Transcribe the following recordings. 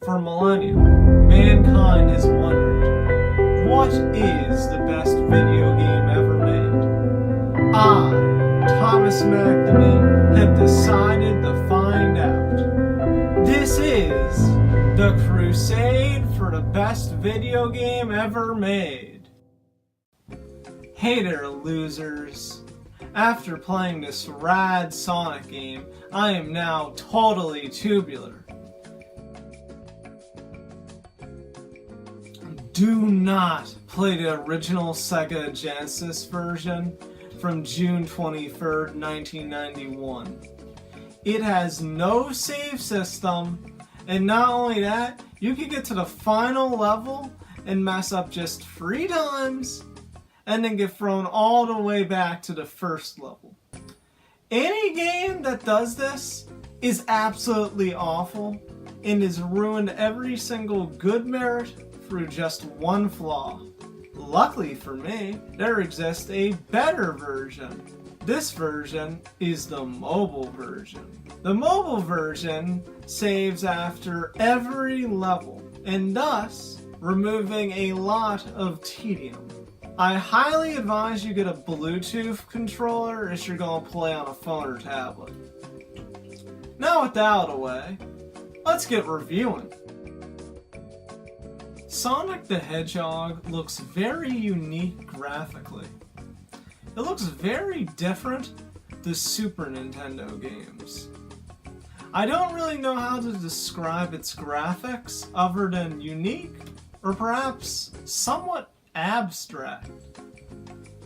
For millennia, mankind has wondered, what is the best video game ever made? I, Thomas Namee, have decided to find out. This is the Crusade for the best video game ever made. Hey there, losers. After playing this rad Sonic game, I am now totally tubular. Do not play the original Sega Genesis version from June 23rd, 1991. It has no save system, and not only that, you can get to the final level and mess up just 3 times, and then get thrown all the way back to the first level. Any game that does this is absolutely awful, and has ruined every single good merit through just one flaw. Luckily for me, there exists a better version. This version is the mobile version. The mobile version saves after every level, and thus removing a lot of tedium. I highly advise you get a Bluetooth controller if you're going to play on a phone or tablet. Now with that out of the way, let's get reviewing. Sonic the Hedgehog looks very unique graphically. It looks very different to Super Nintendo games. I don't really know how to describe its graphics other than unique or perhaps somewhat abstract.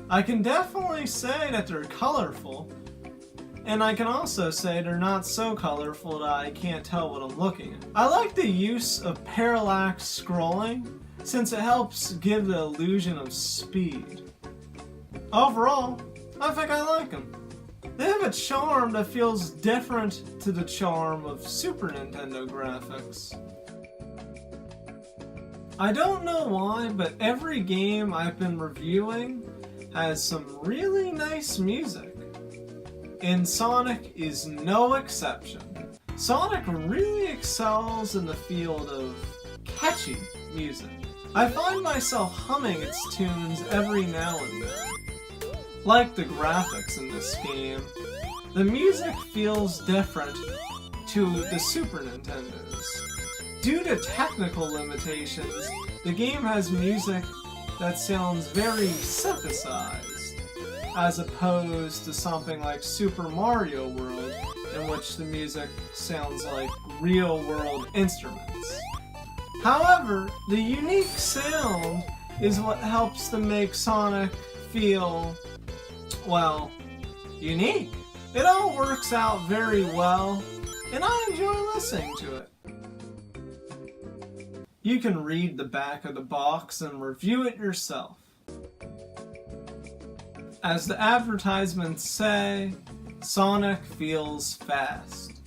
I can definitely say that they're colorful, and I can also say they're not so colorful that I can't tell what I'm looking at. I like the use of parallax scrolling since it helps give the illusion of speed. Overall, I think I like them. They have a charm that feels different to the charm of Super Nintendo graphics. I don't know why, but every game I've been reviewing has some really nice music. And Sonic is no exception. Sonic really excels in the field of catchy music. I find myself humming its tunes every now and then. Like the graphics in this game, the music feels different to the Super Nintendo's. Due to technical limitations, the game has music that sounds very synthesized, as opposed to something like Super Mario World, in which the music sounds like real-world instruments. However, the unique sound is what helps to make Sonic feel, well, unique. It all works out very well, and I enjoy listening to it. You can read the back of the box and review it yourself. As the advertisements say, Sonic feels fast.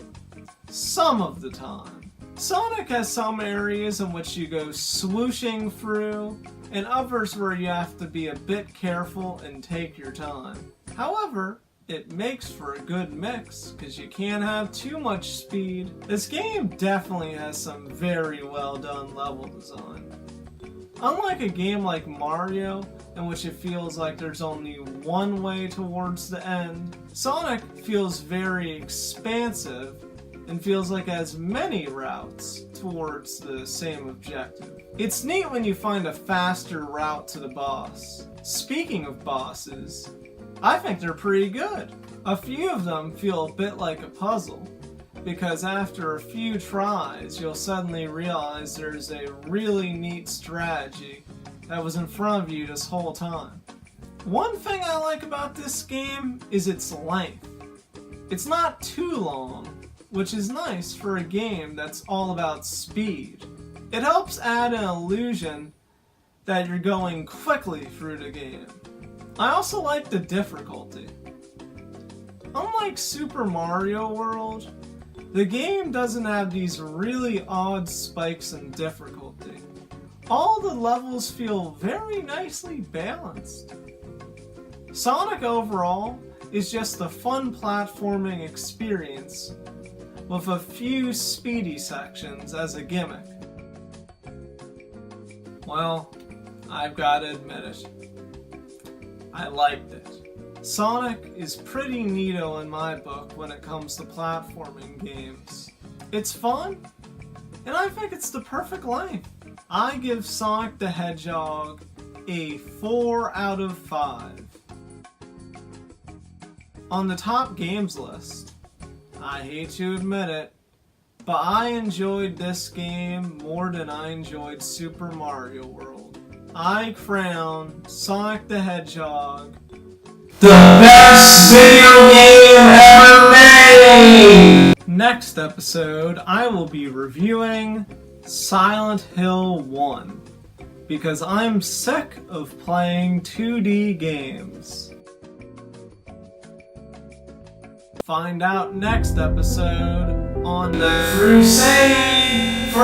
Some of the time. Sonic has some areas in which you go swooshing through, and others where you have to be a bit careful and take your time. However, it makes for a good mix, because you can't have too much speed. This game definitely has some very well done level design. Unlike a game like Mario, in which it feels like there's only one way towards the end, Sonic feels very expansive and feels like it has many routes towards the same objective. It's neat when you find a faster route to the boss. Speaking of bosses, I think they're pretty good. A few of them feel a bit like a puzzle, because after a few tries, you'll suddenly realize there's a really neat strategy that was in front of you this whole time. One thing I like about this game is its length. It's not too long, which is nice for a game that's all about speed. It helps add an illusion that you're going quickly through the game. I also like the difficulty. Unlike Super Mario World, the game doesn't have these really odd spikes in difficulty. All the levels feel very nicely balanced. Sonic overall is just a fun platforming experience with a few speedy sections as a gimmick. Well, I've got to admit it. I liked it. Sonic is pretty neato in my book when it comes to platforming games. It's fun, and I think it's the perfect length. I give Sonic the Hedgehog a 4 out of 5. On the top games list, I hate to admit it, but I enjoyed this game more than I enjoyed Super Mario World. I crown Sonic the Hedgehog the best video game ever made! Next episode, I will be reviewing Silent Hill 1, because I'm sick of playing 2D games. Find out next episode on the Crusade for